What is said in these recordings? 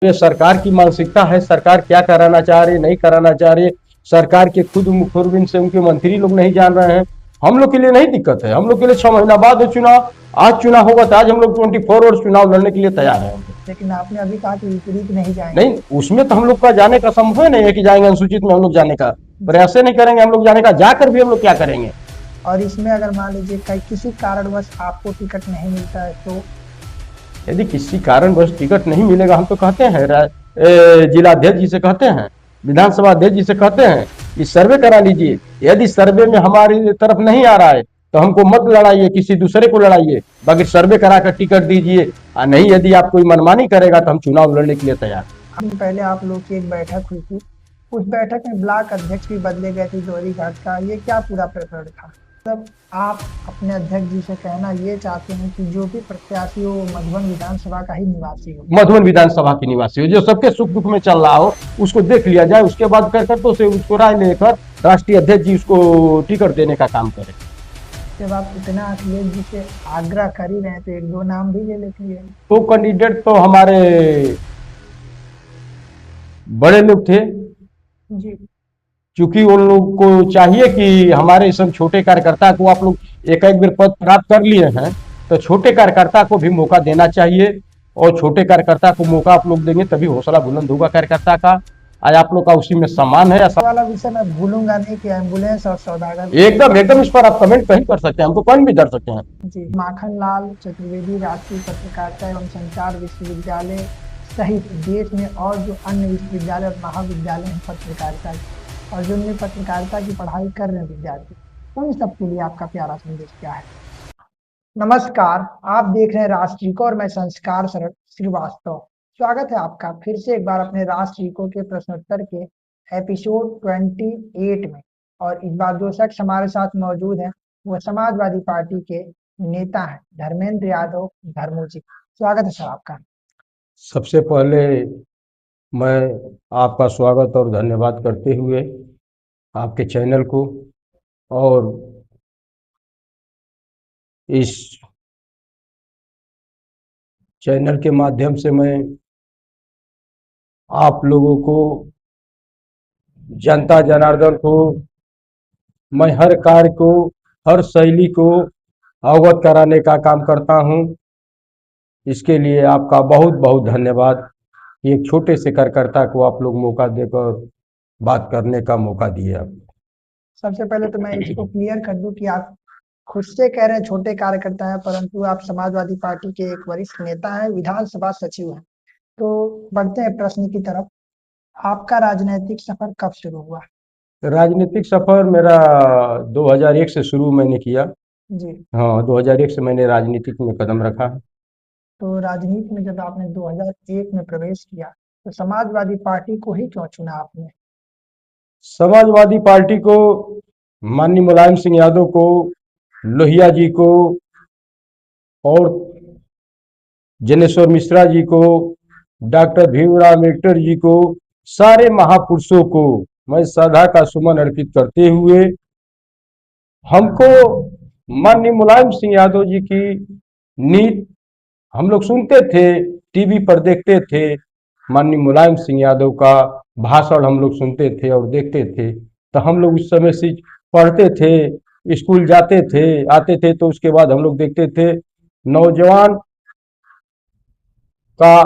ये सरकार की मानसिकता है, सरकार क्या कराना चाह रही है, नहीं कराना चाह रही है। सरकार के खुद मुखबिर से उनके मंत्री लोग नहीं जान रहे हैं। हम लोग के लिए नहीं दिक्कत है, हम लोग के लिए 6 महीना बाद चुनाव, आज चुनाव होगा तो आज हम लोग 24 आवर्स चुनाव लड़ने के लिए तैयार है। लेकिन आपने अभी कहा कि विपरीत नहीं जाएंगे। नहीं, उसमें तो हम लोग का जाने का संभव नहीं है कि जाएंगे, अनुसूचित में हम लोग जाने का प्रयास नहीं करेंगे। हम लोग जाने का, जाकर भी हम लोग क्या करेंगे। और इसमें अगर मान लीजिए किसी कारणवश आपको टिकट नहीं मिलता है तो यदि किसी कारणवश टिकट नहीं मिलेगा, हम तो कहते हैं जिलाध्यक्ष जी से कहते हैं, विधानसभा अध्यक्ष जी से कहते हैं कि सर्वे करा लीजिए। यदि सर्वे में हमारी तरफ नहीं आ रहा है तो हमको मत लड़ाइए, किसी दूसरे को लड़ाइए, बाकी सर्वे करा कर टिकट दीजिए। नहीं, यदि आप कोई मनमानी करेगा तो हम चुनाव लड़ने के लिए तैयार। पहले आप लोग की एक बैठक हुई थी, उस बैठक में ब्लॉक अध्यक्ष भी बदले गए थे जोरी घाट का, ये क्या पूरा प्रकरण था? मतलब आप अपने अध्यक्ष जी से कहना ये चाहते हैं कि जो भी प्रत्याशी हो मधुबन विधानसभा का ही निवासी हो, मधुबन विधानसभा की निवासी हो, जो सबके सुख दुख में चल रहा हो उसको देख लिया जाए, उसके बाद कर तो उसे उसको राय लेकर राष्ट्रीय अध्यक्ष जी उसको टिकट देने का काम करें। जब आप इतना अखिलेश जी से आग्रह कर ही रहे हैं तो एक दो नाम भी ले लेते हैं। तो कैंडिडेट तो हमारे बड़े लोग थे जी, क्योंकि उन लोग को चाहिए कि हमारे सब छोटे कार्यकर्ता को, आप लोग एक एक बार पद प्राप्त कर लिए हैं तो छोटे कार्यकर्ता को भी मौका देना चाहिए, और छोटे कार्यकर्ता को मौका आप लोग देंगे तभी हौसला बुलंद होगा कार्यकर्ता का। आज आप लोग का उसी में सम्मान है। वाला विषय मैं भूलूंगा नहीं कि एम्बुलेंस और सौदागर एकदम एकदम इस पर आप कमेंट कहीं कर सकते हैं, हमको कौन भी कर सकते हैं। जी। माखन लाल चतुर्वेदी राष्ट्रीय पत्रकारिता एवं संचार विश्वविद्यालय सहित देश में और जो अन्य विश्वविद्यालय और महाविद्यालय हैं पत्रकारिता और जो उनमें पत्रकारिता की पढ़ाई कर रहे हैं विद्यार्थी, उन सबके लिए आपका प्यारा संदेश क्या है? नमस्कार, आप देख रहे हैं राष्ट्रीय और मैं संस्कार श्रीवास्तव। स्वागत है आपका फिर से एक बार अपने राष्ट्रीय के प्रश्नोत्तर के एपिसोड 28 में। और इस बार जो शख्स हमारे साथ मौजूद हैं वो समाजवादी पार्टी के नेता हैं धर्मेंद्र यादव धर्मू जी। स्वागत है सर आपका। सबसे पहले मैं आपका स्वागत और धन्यवाद करते हुए आपके चैनल को और इस चैनल के माध्यम से मैं आप लोगों को, जनता जनार्दन को, मैं हर कार्य को, हर शैली को अवगत कराने का काम करता हूं। इसके लिए आपका बहुत बहुत धन्यवाद। एक छोटे से कार्यकर्ता को आप लोग मौका देकर बात करने का मौका दिए। आप सबसे पहले तो मैं इसको क्लियर कर दूं कि आप खुद से कह रहे हैं छोटे कार्यकर्ता हैं, परंतु आप समाजवादी पार्टी के एक वरिष्ठ नेता हैं, विधानसभा सचिव हैं। तो बढ़ते हैं प्रश्न की तरफ। आपका राजनीतिक सफर कब शुरू हुआ? राजनीतिक सफर मेरा 2001 से शुरू मैंने किया। जी। हाँ, 2001 से मैंने राजनीतिक में कदम रखा। तो राजनीति में जब आपने 2001 में प्रवेश किया तो समाजवादी पार्टी को ही क्यों चुना आपने? समाजवादी पार्टी को माननीय मुलायम सिंह यादव को, लोहिया जी को और जनेश्वर मिश्रा जी को, डॉक्टर भीमराव अम्बेडकर जी को, सारे महापुरुषों को मैं श्रद्धा का सुमन अर्पित करते हुए, हमको माननीय मुलायम सिंह यादव जी की नीति हम लोग सुनते थे, टीवी पर देखते थे, माननीय मुलायम सिंह यादव का भाषण हम लोग सुनते थे और देखते थे। तो हम लोग उस समय से पढ़ते थे, स्कूल जाते थे, आते थे, तो उसके बाद हम लोग देखते थे नौजवान का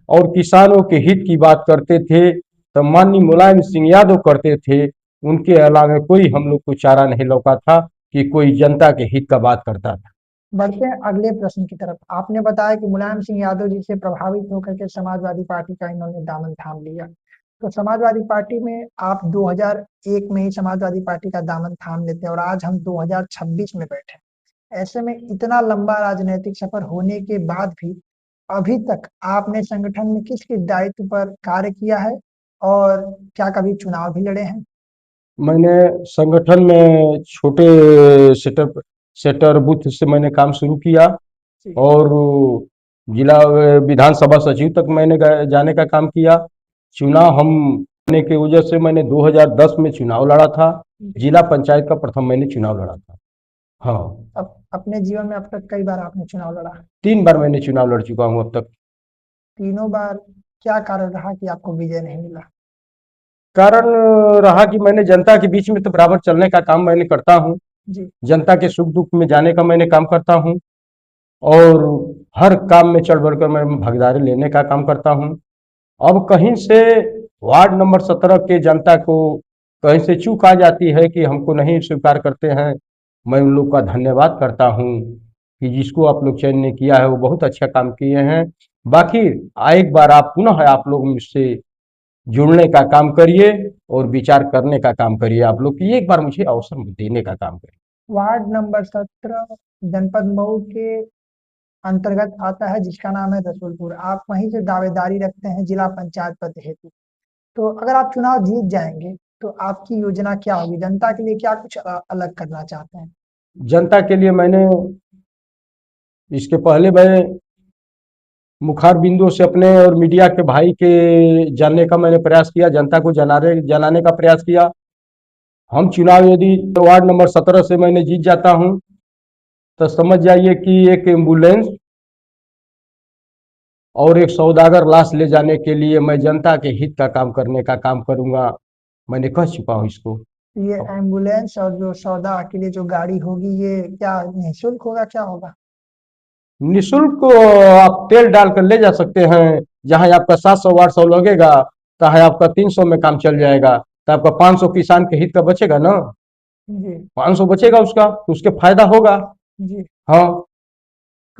और किसानों के हित की बात करते थे तो माननीय मुलायम सिंह यादव करते थे। उनके अलावा कोई हम लोग को चारा नहीं लौका था कि कोई जनता के हित का बात करता था। बढ़ते हैं अगले प्रश्न की तरफ। आपने बताया कि मुलायम सिंह यादव जी से प्रभावित होकर के समाजवादी पार्टी का इन्होंने दामन थाम लिया। तो समाजवादी पार्टी में आप 2001 में ही समाजवादी पार्टी का दामन थाम लेते हैं और आज हम 2026 में बैठे। ऐसे में इतना लंबा राजनीतिक सफर होने के बाद भी अभी तक आपने संगठन में किस किस दायित्व पर कार्य किया है और क्या कभी चुनाव भी लड़े हैं? मैंने संगठन में छोटे सेटर बूथ से मैंने काम शुरू किया और जिला विधानसभा सचिव तक मैंने जाने का काम किया। चुनाव हम होने की वजह से मैंने 2010 में चुनाव लड़ा था। जिला पंचायत का प्रथम मैंने चुनाव लड़ा था। हाँ, अब अपने जीवन में अब तक कई बार आपने चुनाव लड़ा? 3 बार मैंने चुनाव लड़ चुका हूँ अब तक। तीनों बार क्या कारण रहा कि आपको विजय नहीं मिला? कारण रहा कि मैंने जनता के बीच में तो बराबर चलने का काम मैंने करता हूँ, जी। जनता के सुख दुख में जाने का मैंने काम करता हूँ और हर काम में चढ़ बढ़कर मैं भागीदारी लेने का काम करता हूँ। अब कहीं से वार्ड नंबर 17 के जनता को कहीं से चूक आ जाती है कि हमको नहीं स्वीकार करते हैं, मैं उन लोग का धन्यवाद करता हूँ कि जिसको आप लोग चयन ने किया है वो बहुत अच्छा काम किए हैं। बाकी एक बार आप पुनः आप लोग मुझसे जुड़ने का काम करिए और विचार करने का काम करिए, आप लोग की एक बार मुझे अवसर देने का काम करिए। वार्ड नंबर 17 जनपद मऊ के अंतर्गत आता है, जिसका नाम है रसूलपुर। आप वहीं से दावेदारी रखते हैं जिला पंचायत पद हेतु। तो अगर आप चुनाव जीत जाएंगे तो आपकी योजना क्या होगी? जनता के लिए क्या कुछ अलग करना चाहते हैं? जनता के लिए मैंने इसके पहले मैं मुखार बिंदु से अपने और मीडिया के भाई के जानने का मैंने प्रयास किया, जनता को जनाने का प्रयास किया। हम चुनाव यदि वार्ड नंबर 17 से मैंने जीत जाता हूं तो समझ जाइए कि एक एम्बुलेंस और एक सौदागर लाश ले जाने के लिए मैं जनता के हित का काम करने का काम करूंगा, मैंने कह चुका हूं इसको। ये एम्बुलेंस और जो सौदा के लिए जो गाड़ी होगी, ये क्या निःशुल्क होगा, क्या होगा? निःशुल्क आप तेल डालकर ले जा सकते हैं। जहां आपका 700 800 लगेगा तहाँ आपका 300 में काम चल जाएगा, तो आपका 500 किसान के हित का बचेगा ना, जी। 500 बचेगा उसका, तो उसके फायदा होगा। जी। हाँ,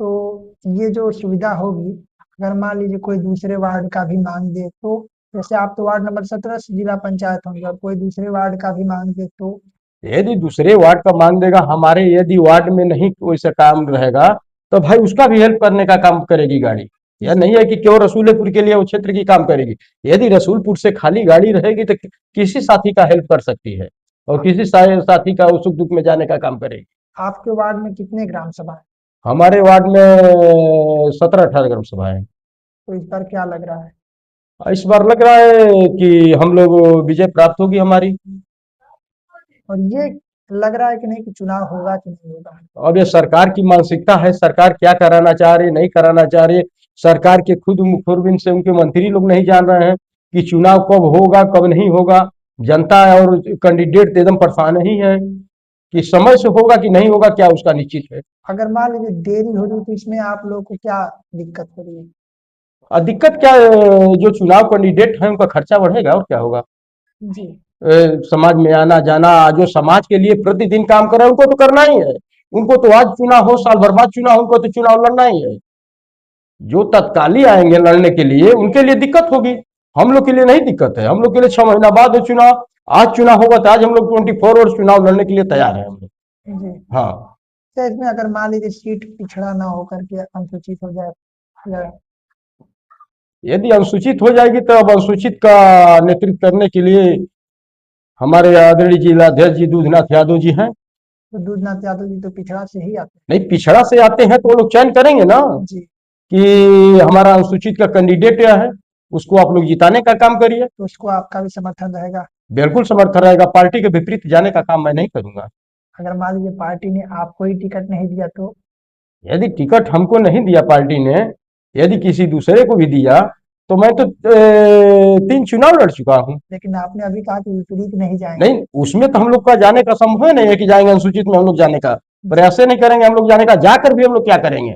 तो ये जो सुविधा होगी, अगर मान लीजिए कोई दूसरे वार्ड का भी मांग दे तो, जैसे आप तो वार्ड नंबर 17 से जिला पंचायत होंगे, और कोई दूसरे वार्ड का भी मांग दे तो? यदि दूसरे वार्ड का मांग देगा, हमारे यदि वार्ड में नहीं कोई सा काम रहेगा तो भाई उसका भी हेल्प करने का काम करेगी गाड़ी। यह नहीं है कि केवल रसूलपुर के लिए वो क्षेत्र की काम करेगी। यदि रसूलपुर से खाली गाड़ी रहेगी तो किसी साथी का हेल्प कर सकती है और किसी साथी का सुख दुख में जाने का काम करेगी। आपके वार्ड में कितने ग्राम सभा है? हमारे वार्ड में 17 18 ग्राम सभा है। तो इस बार क्या लग रहा है? इस बार लग रहा है कि हम लोग विजय प्राप्त होगी हमारी। और ये लग रहा है कि नहीं कि चुनाव होगा कि नहीं होगा? अब ये सरकार की मानसिकता है, सरकार क्या कराना चाह रही नहीं कराना चाह रही। सरकार के खुद मुखबिर से उनके मंत्री लोग नहीं जान रहे हैं कि चुनाव कब होगा कब नहीं होगा। जनता और कैंडिडेट एकदम परेशान ही है कि समय से होगा कि नहीं होगा, क्या उसका निश्चित है। अगर मान लीजिए देरी हो रही तो इसमें आप लोगों को क्या दिक्कत हो रही है? दिक्कत क्या जो चुनाव कैंडिडेट है उनका खर्चा बढ़ेगा और क्या होगा। जी। समाज में आना जाना, जो समाज के लिए प्रतिदिन काम कर रहे हैं उनको तो करना ही है। उनको तो आज चुनाव हो साल भर बाद चुनाव, उनको तो चुनाव लड़ना ही है। जो तत्काली आएंगे लड़ने के लिए उनके लिए दिक्कत होगी, हम लोग के लिए नहीं दिक्कत है। हम लोग के लिए 6 महीना बाद हो चुनाव, आज चुनाव होगा तो आज हम लोग 24 आवर्स चुनाव लड़ने के लिए तैयार है हम लोग। जी। हाँ, तो इसमें अगर मान लीजिए सीट पिछड़ा ना होकर के अनुसूचित हो जाए, या यदि अनुसूचित हो जाएगी तो अब अनुसूचित का नेतृत्व करने के लिए हमारे आदरणीय जिलाध्यक्ष जी दूधनाथ यादव जी हैं। तो दूधनाथ यादव जी तो पिछड़ा से ही आते नहीं, पिछड़ा से आते हैं तो वो लोग चयन करेंगे ना हैं। जी। कि हमारा अनुसूचित का कैंडिडेट क्या है, उसको आप लोग जिताने का काम करिए। तो उसको आपका भी समर्थन रहेगा? बिल्कुल समर्थन रहेगा, पार्टी के विपरीत जाने का काम मैं नहीं करूंगा। अगर मान लीजिए पार्टी ने आपको ही टिकट नहीं दिया तो? यदि टिकट हमको नहीं दिया पार्टी ने, यदि किसी दूसरे को भी दिया तो मैं तो 3 चुनाव लड़ चुका हूँ। लेकिन आपने अभी कहा कि विपरीत नहीं जाएंगे। नहीं, उसमें तो हम लोग का जाने का संभव नहीं है कि जाएंगे अनुसूचित में, हम लोग जाने का प्रयास नहीं करेंगे। हम लोग जाने का, जाकर भी हम लोग क्या करेंगे।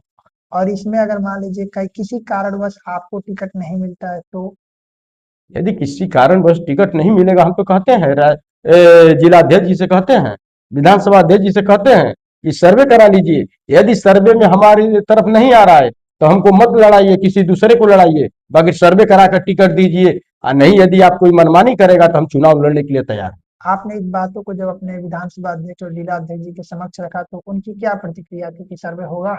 और इसमें अगर मान लीजिए कहीं किसी कारणवश आपको टिकट नहीं मिलता है तो? यदि किसी कारणवश टिकट नहीं मिलेगा, हम तो कहते हैं जिलाध्यक्ष जी से कहते हैं, विधानसभा अध्यक्ष जी से कहते हैं कि सर्वे करा लीजिए। यदि सर्वे में हमारी तरफ नहीं आ रहा है तो हमको मत लड़ाइए, किसी दूसरे को लड़ाइए, बाकी सर्वे करा कर टिकट दीजिए। और नहीं, यदि आप कोई मनमानी करेगा तो हम चुनाव लड़ने के लिए तैयार हैं। आपने इस बातों को जब अपने विधानसभा अध्यक्ष और जिला अध्यक्ष जी के समक्ष रखा तो उनकी क्या प्रतिक्रिया थी कि सर्वे होगा?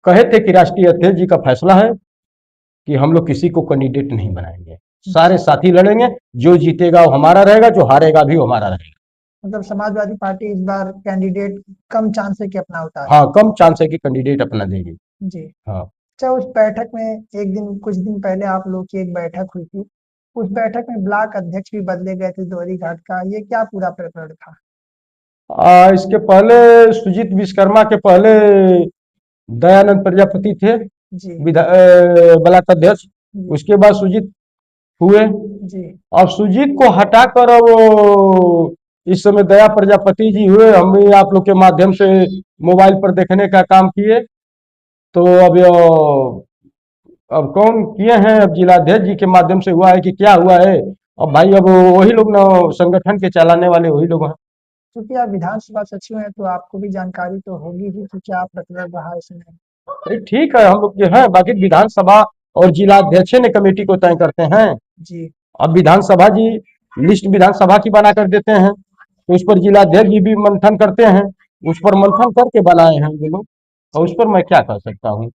कहे थे कि राष्ट्रीय अध्यक्ष जी का फैसला है कि हम लोग किसी को कैंडिडेट नहीं बनाएंगे, सारे साथी लड़ेंगे, जो जीतेगा वो हमारा रहेगा, जो हारेगा भी वो हमारा रहेगा। मतलब समाजवादी पार्टी इस बार कैंडिडेट कम चांस है कि अपना उतारे? हाँ, कम चांस है कि कैंडिडेट अपना देगी। जी। हाँ, अच्छा, उस बैठक में एक दिन कुछ दिन पहले आप लोग की एक बैठक हुई थी, उस बैठक में ब्लॉक अध्यक्ष भी बदले गए थे दोहरी घाट का, ये क्या पूरा प्रकरण था? इसके पहले सुजीत विश्वकर्मा के पहले दयानंद प्रजापति थे जी। ब्लॉक अध्यक्ष। जी उसके बाद सुजीत हुए। जी अब सुजीत को हटाकर वो इस समय दया प्रजापति जी हुए। हम भी आप लोग के माध्यम से मोबाइल पर देखने का काम किए। तो अब कौन किए हैं, अब जिलाध्यक्ष जी के माध्यम से हुआ है कि क्या हुआ है। अब भाई अब वही लोग ना संगठन के चलाने वाले वही लोग हैं। क्योंकि आप विधानसभा सचिव हैं तो आपको भी जानकारी तो होगी ही कि क्या प्रकरण रहा इसमें। अरे ठीक है, हम लोग के हैं, बाकी विधानसभा और जिलाध्यक्ष ने कमेटी को तय करते हैं। जी अब विधानसभा जी लिस्ट विधानसभा की बना कर देते हैं, तो उस पर जिलाध्यक्ष जी भी मंथन करते हैं। उस पर मंथन करके बनाए हैं ये लोग, और उस जी पर मैं क्या कर सकता हूँ।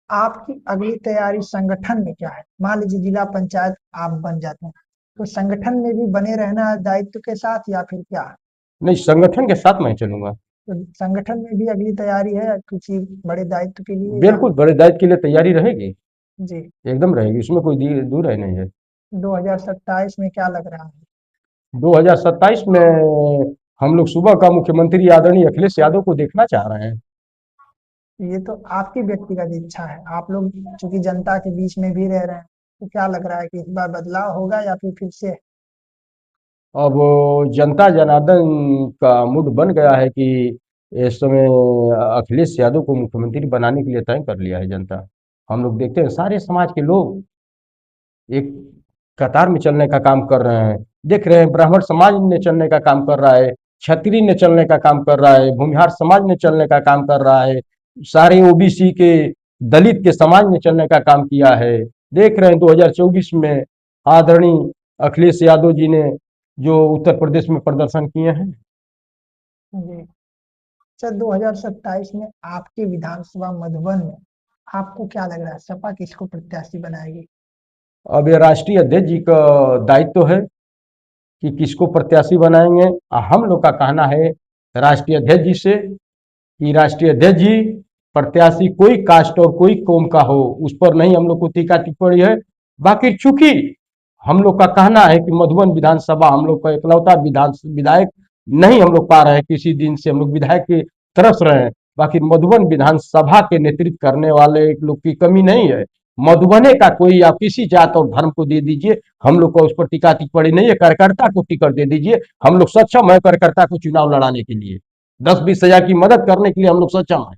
आपकी अगली तैयारी संगठन में क्या है? मान लीजिए जिला पंचायत आप बन जाते हैं तो संगठन में भी बने रहना है दायित्व के साथ या फिर क्या है? नहीं, संगठन के साथ मैं चलूंगा। तो संगठन में भी अगली तैयारी है किसी बड़े दायित्व के लिए या? बिल्कुल, बड़े दायित्व के लिए तैयारी रहेगी, जी एकदम रहेगी, उसमें कोई दूर है नहीं है। 2027 में क्या लग रहा है? 2027 में हम लोग सुबह का मुख्यमंत्री आदरणीय अखिलेश यादव को देखना चाह रहे हैं। ये तो आपकी व्यक्तिगत इच्छा है, आप लोग चूंकि जनता के बीच में भी रह रहे हैं तो क्या लग रहा है कि इस बार बदलाव होगा या फिर से? अब जनता जनार्दन का मूड बन गया है कि इस समय अखिलेश यादव को मुख्यमंत्री बनाने के लिए तय कर लिया है जनता। हम लोग देखते हैं सारे समाज के लोग एक कतार में चलने का काम कर रहे हैं। देख रहे हैं ब्राह्मण समाज ने चलने का काम कर रहा है, क्षत्रिय ने चलने का काम कर रहा है, भूमिहार समाज ने चलने का काम कर रहा है, सारे ओबीसी के दलित के समाज ने चलने का काम किया है। देख रहे हैं 2024 में आदरणीय अखिलेश यादव जी ने जो उत्तर प्रदेश में प्रदर्शन किए हैं। जी अच्छा, 2027 में आपके विधानसभा मधुबन में आपको क्या लग रहा है सपा किसको प्रत्याशी बनाएगी? अब ये राष्ट्रीय अध्यक्ष जी का दायित्व है कि किसको प्रत्याशी बनाएंगे। हम लोग का कहना है राष्ट्रीय अध्यक्ष जी से कि राष्ट्रीय अध्यक्ष जी प्रत्याशी कोई कास्ट और कोई कौम का हो उस पर नहीं हम लोग को टीका टिप्पणी है। बाकी चूंकि हम लोग का कहना है कि मधुबन विधानसभा हम लोग का इकलौता विधायक नहीं हम लोग पा रहे हैं, किसी दिन से हम लोग विधायक की तरस रहे हैं। बाकी मधुबन विधानसभा के नेतृत्व करने वाले एक लोग की कमी नहीं है। मधुबने का कोई आप किसी जात और धर्म को दे दीजिए, हम लोग को उस पर टीका टिप्पणी नहीं है। कार्यकर्ता को टिकट दे दीजिए, हम लोग सक्षम है कार्यकर्ता को चुनाव लड़ाने के लिए। 10-20 हजार की मदद करने के लिए हम लोग सक्षम हैं।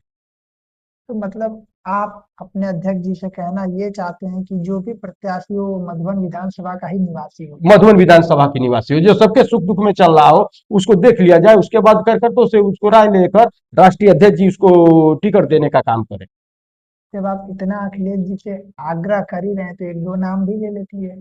तो मतलब आप अपने अध्यक्ष जी से कहना ये चाहते हैं कि जो भी प्रत्याशी हो वो मधुबन विधानसभा का ही निवासी हो? मधुबन विधानसभा की निवासी हो, जो सबके सुख दुख में चल रहा हो उसको देख लिया जाए, उसके बाद कार्यकर्ताओं से उसको राय लेकर राष्ट्रीय अध्यक्ष जी उसको टिकट देने का काम करें। जब आप इतना अखिलेश जी से आग्रह कर ही रहे हैं तो एक दो नाम भी ले लेती है।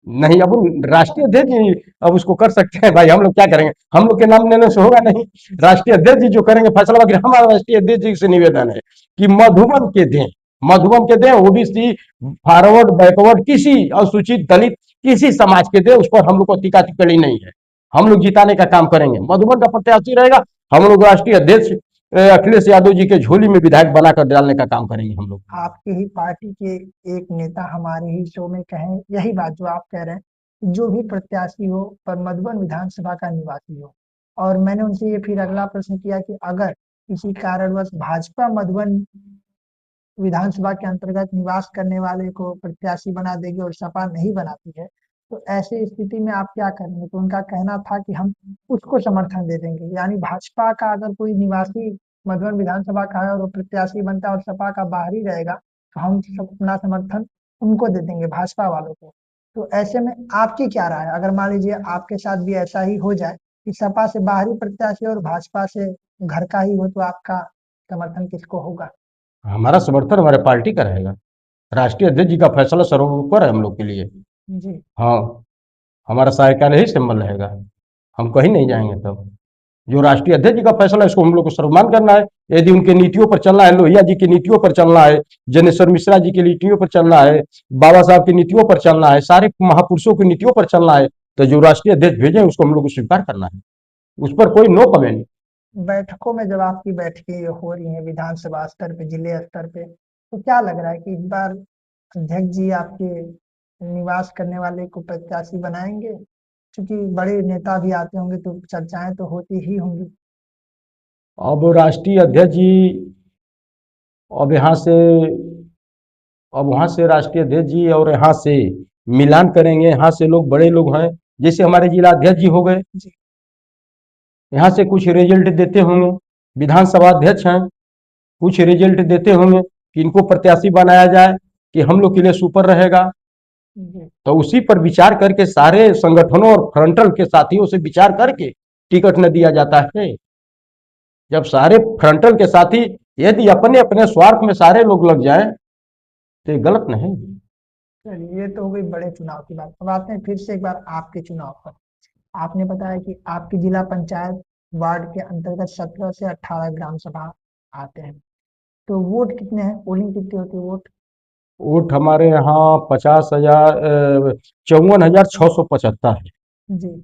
नहीं, अब राष्ट्रीय अध्यक्ष जी अब उसको कर सकते हैं भाई, हम लोग क्या करेंगे, हम लोग के नाम लेने से होगा नहीं। राष्ट्रीय अध्यक्ष जी जो करेंगे फैसला। बाकी हमारा राष्ट्रीय अध्यक्ष जी से निवेदन है कि मधुबन के दें, मधुबन के दें, ओबीसी फॉरवर्ड बैकवर्ड किसी अनुसूचित दलित किसी समाज के दें, उस पर हम लोग को टीका टिप्पणी नहीं है। हम लोग जिताने का काम करेंगे, मधुबन का प्रत्याशी रहेगा, हम लोग राष्ट्रीय अध्यक्ष अखिलेश यादव जी के झोली में विधायक बनाकर डालने का काम करेंगे हम लोग। आपकी ही पार्टी के एक नेता हमारे ही शो में कहें यही बात जो आप कह रहे हैं, जो भी प्रत्याशी हो पर मधुबन विधानसभा का निवासी हो। और मैंने उनसे ये फिर अगला प्रश्न किया कि अगर किसी कारणवश भाजपा मधुबन विधानसभा के अंतर्गत निवास करने वाले को प्रत्याशी बना देगी और सपा नहीं बनाती है तो ऐसी स्थिति में आप क्या करेंगे? तो उनका कहना था कि हम उसको समर्थन दे देंगे, यानी भाजपा का अगर कोई निवासी मधुबन विधानसभा का है और वो प्रत्याशी बनता है और सपा का बाहरी रहेगा तो हम सब अपना समर्थन उनको दे देंगे, भाजपा वालों को। तो ऐसे में आपकी क्या राय है? अगर मान लीजिए आपके साथ भी ऐसा ही हो जाए कि सपा से बाहरी प्रत्याशी और भाजपा से घर का ही हो तो आपका समर्थन किसको होगा? हमारा समर्थन हमारे पार्टी का रहेगा। राष्ट्रीय अध्यक्ष जी का फैसला सर्वोपरि है हम लोग के लिए। जी हाँ, हमारा सहायकाल ही सिंबल रहेगा, हम कहीं नहीं जाएंगे। तब जो राष्ट्रीय अध्यक्ष जी का फैसला है इसको हम लोग को सम्मान करना है। यदि उनके नीतियों पर चलना है, लोहिया जी की नीतियों पर चलना है, जनेश्वर मिश्रा जी की नीतियों पर चलना है, बाबा साहब की नीतियों पर चलना है, सारे महापुरुषों की नीतियों पर चलना है, तो जो राष्ट्रीय अध्यक्ष भेजे उसको हम लोग को स्वीकार करना है। उस पर कोई नो कमेंट। बैठकों में जब आपकी बैठकें हो रही हैं विधानसभा स्तर पे जिले स्तर पे तो क्या लग रहा है कि इस बार अध्यक्ष जी आपके निवास करने वाले को प्रत्याशी बनाएंगे? क्योंकि बड़े नेता भी आते होंगे तो चर्चाएं तो होती ही होंगी। अब राष्ट्रीय अध्यक्ष जी अब यहाँ से अब वहां से राष्ट्रीय अध्यक्ष जी और यहाँ से मिलान करेंगे। यहाँ से लोग बड़े लोग हैं, जैसे हमारे जिला अध्यक्ष जी हो गए, जी यहाँ से कुछ रिजल्ट देते होंगे। विधानसभा अध्यक्ष हैं, कुछ रिजल्ट देते होंगे कि इनको प्रत्याशी बनाया जाए कि हम लोग के लिए सुपर रहेगा। जी तो उसी पर विचार करके सारे संगठनों और फ्रंटल के साथियों से विचार करके टिकट न दिया जाता है। जब सारे फ्रंटल के साथी यदि अपने अपने स्वार्थ में सारे लोग लग जाएं तो ये गलत नहीं। चलिए, ये तो हो गई बड़े चुनाव की बात। अब आते हैं फिर से एक बार आपके चुनाव पर। आपने बताया कि आपकी जिला पंचायत वार्ड के अंतर्गत 17 से 18 ग्राम सभा आते हैं। तो वोट कितने हैं, पोलिंग कितनी होती है वोट? वोट हमारे यहाँ 50,000 54,675 है। जी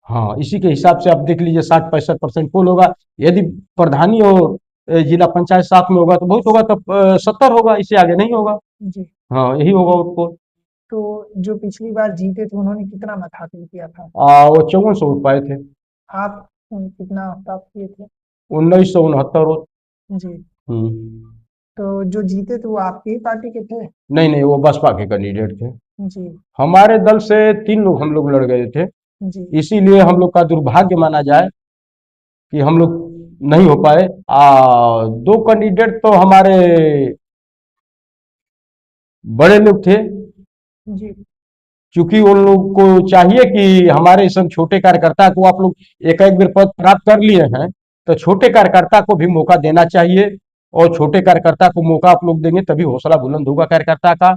हाँ, इसी के हिसाब से आप देख लीजिए 60-65% पोल होगा। यदि प्रधानी और जिला पंचायत साथ में होगा तो बहुत होगा, तब 70 होगा, इससे आगे नहीं होगा। जी। हाँ, यही होगा वोट पोल। तो जो पिछली बार जीते थे उन्होंने कितना मत हासिल किया था? वो 5400 वोट पाए थे। आप कितना प्राप्त किए थे? 1969 वोट। जी। हम्म। तो जो जीते थे वो आपकी ही पार्टी के थे? नहीं नहीं, वो बसपा के कैंडिडेट थे। जी हमारे दल से 3 लोग हम लोग लड़ गए थे, जी इसीलिए हम लोग का दुर्भाग्य माना जाए कि हम लोग नहीं हो पाए। 2 कैंडिडेट तो हमारे बड़े लोग थे, जी क्योंकि उन लोग को चाहिए कि हमारे सब छोटे कार्यकर्ता को आप लोग एक एक बार पद प्राप्त कर लिए हैं, तो छोटे कार्यकर्ता को भी मौका देना चाहिए। और छोटे कार्यकर्ता को मौका आप लोग देंगे तभी हौसला बुलंद होगा कार्यकर्ता का।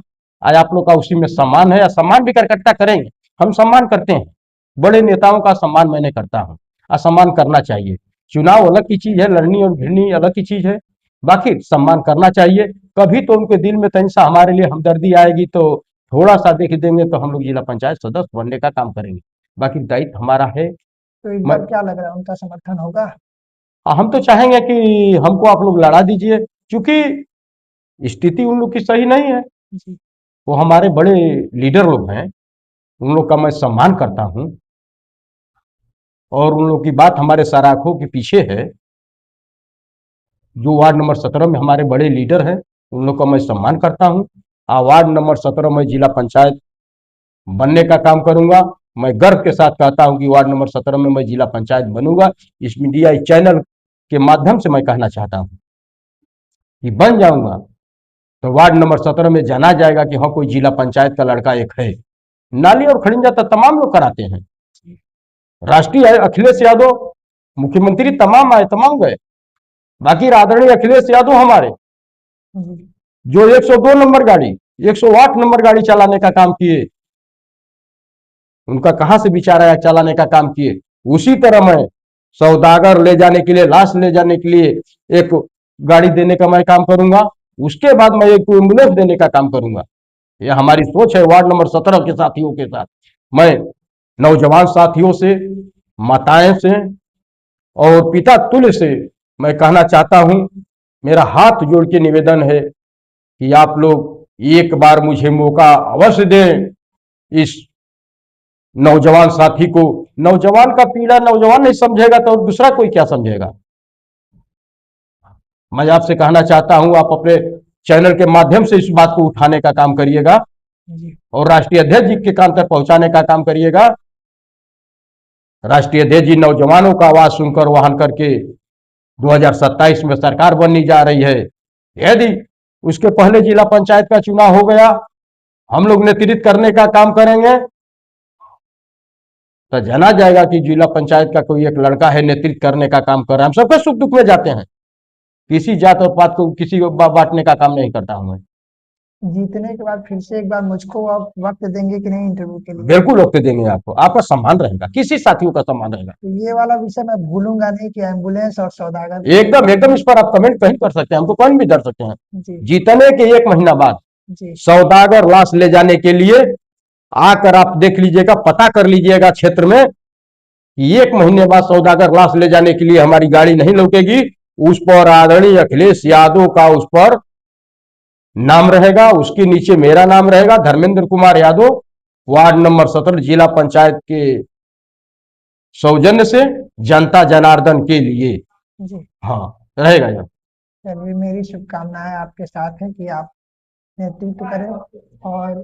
आज आप लोग का उसी में सम्मान है, या सम्मान भी कार्यकर्ता करेंगे। हम सम्मान करते हैं, बड़े नेताओं का सम्मान मैंने करता हूँ, सम्मान करना चाहिए। चुनाव अलग की चीज है, लड़नी और भिड़नी अलग की चीज है, बाकी सम्मान करना चाहिए। कभी तो उनके दिल में तनिक सा हमारे लिए हमदर्दी आएगी तो थोड़ा सा देख देंगे, तो हम लोग जिला पंचायत सदस्य बनने का काम करेंगे। बाकी दायित्व हमारा है। तो इस मैं बार क्या लग रहा है, उनका समर्थन होगा? हम तो चाहेंगे कि हमको आप लोग लड़ा दीजिए, क्योंकि स्थिति उन लोग की सही नहीं है। जी वो हमारे बड़े लीडर लोग हैं, उन लोग का मैं सम्मान करता हूँ, और उन लोग की बात हमारे सराखों के पीछे है। जो वार्ड नंबर 17 में हमारे बड़े लीडर हैं, उन लोग का मैं सम्मान करता हूँ। वार्ड नंबर 17 में जिला पंचायत बनने का काम करूंगा। मैं गर्व के साथ कहता हूं कि वार्ड नंबर 17 में मैं जिला पंचायत बनूंगा। इस मीडिया इस चैनल के माध्यम से मैं कहना चाहता हूं कि बन जाऊंगा तो वार्ड नंबर 17 में जाना जाएगा कि हाँ, कोई जिला पंचायत का लड़का एक है। नाली और खड़िंजा तो तमाम लोग कराते हैं। राष्ट्रीय अखिलेश यादव मुख्यमंत्री तमाम आए, तमाम गए, बाकी आदरणीय अखिलेश यादव हमारे, जी जो 102 नंबर गाड़ी, 108 नंबर गाड़ी चलाने का काम किए, उनका कहां से विचार आया चलाने का काम किए। उसी तरह मैं सौदागर ले जाने के लिए, लाश ले जाने के लिए एक गाड़ी देने का मैं काम करूंगा। उसके बाद मैं एक एम्बुलेंस देने का काम करूंगा। यह हमारी सोच है वार्ड नंबर 17 के साथियों के साथ। मैं नौजवान साथियों से, माताएं से और पिता तुल्य से मैं कहना चाहता हूं, मेरा हाथ जोड़ के निवेदन है कि आप लोग एक बार मुझे मौका अवश्य दें। इस नौजवान साथी को, नौजवान का पीड़ा नौजवान नहीं समझेगा तो दूसरा कोई क्या समझेगा। मैं आपसे कहना चाहता हूं, आप अपने चैनल के माध्यम से इस बात को उठाने का काम करिएगा जी और राष्ट्रीय अध्यक्ष जी के कान तक पहुंचाने का काम करिएगा। राष्ट्रीय अध्यक्ष जी नौजवानों का आवाज सुनकर वाहन करके 2027 में सरकार बननी जा रही है। यदि उसके पहले जिला पंचायत का चुनाव हो गया, हम लोग नेतृत्व करने का काम करेंगे, तो जाना जाएगा कि जिला पंचायत का कोई एक लड़का है, नेतृत्व करने का काम कर रहा है। हम सबके सुख दुख में जाते हैं, किसी जात और पात को किसी को बांटने का काम नहीं करता हूं मैं। जीतने के बाद फिर से एक बार मुझको आप वक्त देंगे कि नहीं इंटरव्यू के लिए? बिल्कुल वक्त देंगे आपको, आपका सम्मान रहेगा, किसी साथियों का सम्मान रहेगा। तो ये वाला विषय मैं भूलूंगा नहीं कि एम्बुलेंस और सौदागर। एकदम एकदम, इस पर आप कमेंट कहीं कर सकते हैं, हमको कहीं भी कर सकते हैं। जी जीतने के 1 महीना बाद जी सौदागर लाश ले जाने के लिए आकर आप देख लीजिएगा, पता कर लीजिएगा क्षेत्र में कि 1 महीने बाद सौदागर लाश ले जाने के लिए हमारी गाड़ी नहीं लौटेगी। उस पर आदरणीय अखिलेश यादव का उस पर नाम रहेगा, उसके नीचे मेरा नाम रहेगा, धर्मेंद्र कुमार यादव, वार्ड नंबर 17 जिला पंचायत के सौजन्य से, जनता जनार्दन के लिए। जी। हाँ, रहेगा यह। चलिए, मेरी शुभकामनाएं आपके साथ हैं कि आप नेतृत्व करें। और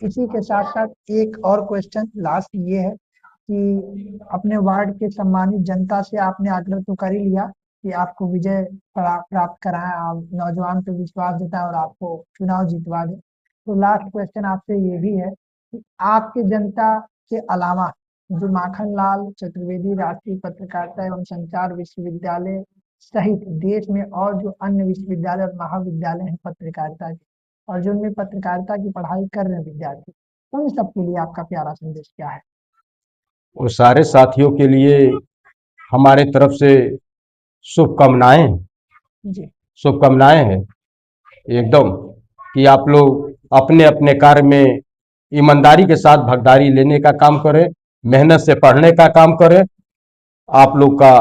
इसी के साथ साथ एक और क्वेश्चन लास्ट ये है कि अपने वार्ड के सम्मानित जनता से आपने आग्रह तो कर ही लिया कि आपको विजय प्राप्त कराएं, आप नौजवान पे विश्वास जताएं और आपको चुनाव जितवा दें। तो लास्ट क्वेश्चन आपसे ये भी है कि आपके जनता के अलावा जो माखनलाल चतुर्वेदी राष्ट्रीय पत्रकारिता एवं संचार विश्वविद्यालय सहित देश में और जो अन्य विश्वविद्यालय और महाविद्यालय हैं पत्रकारिता के, और जो उनमें पत्रकारिता की पढ़ाई कर रहे हैं विद्यार्थी, उन सबके लिए आपका प्यारा संदेश क्या है? वो सारे साथियों के लिए हमारे तरफ से शुभकामनाएं जी शुभकामनाएं हैं एकदम, कि आप लोग अपने अपने कार्य में ईमानदारी के साथ भागीदारी लेने का काम करें, मेहनत से पढ़ने का काम करें। आप लोग का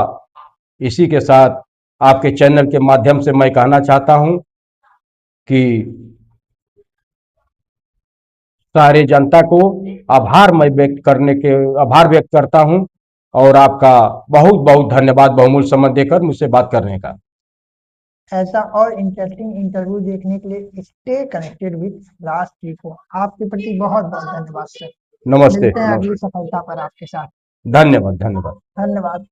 इसी के साथ आपके चैनल के माध्यम से मैं कहना चाहता हूं कि सारे जनता को आभार व्यक्त करता हूं, और आपका बहुत बहुत धन्यवाद बहुमूल्य समय देकर मुझसे बात करने का। ऐसा और इंटरेस्टिंग इंटरव्यू देखने के लिए स्टे कनेक्टेड विद राज को आपके प्रति बहुत बहुत धन्यवाद सर। नमस्ते, मिलते हैं अगली नमस्ते। सफलता पर आपके साथ। धन्यवाद, धन्यवाद। धन्यवाद।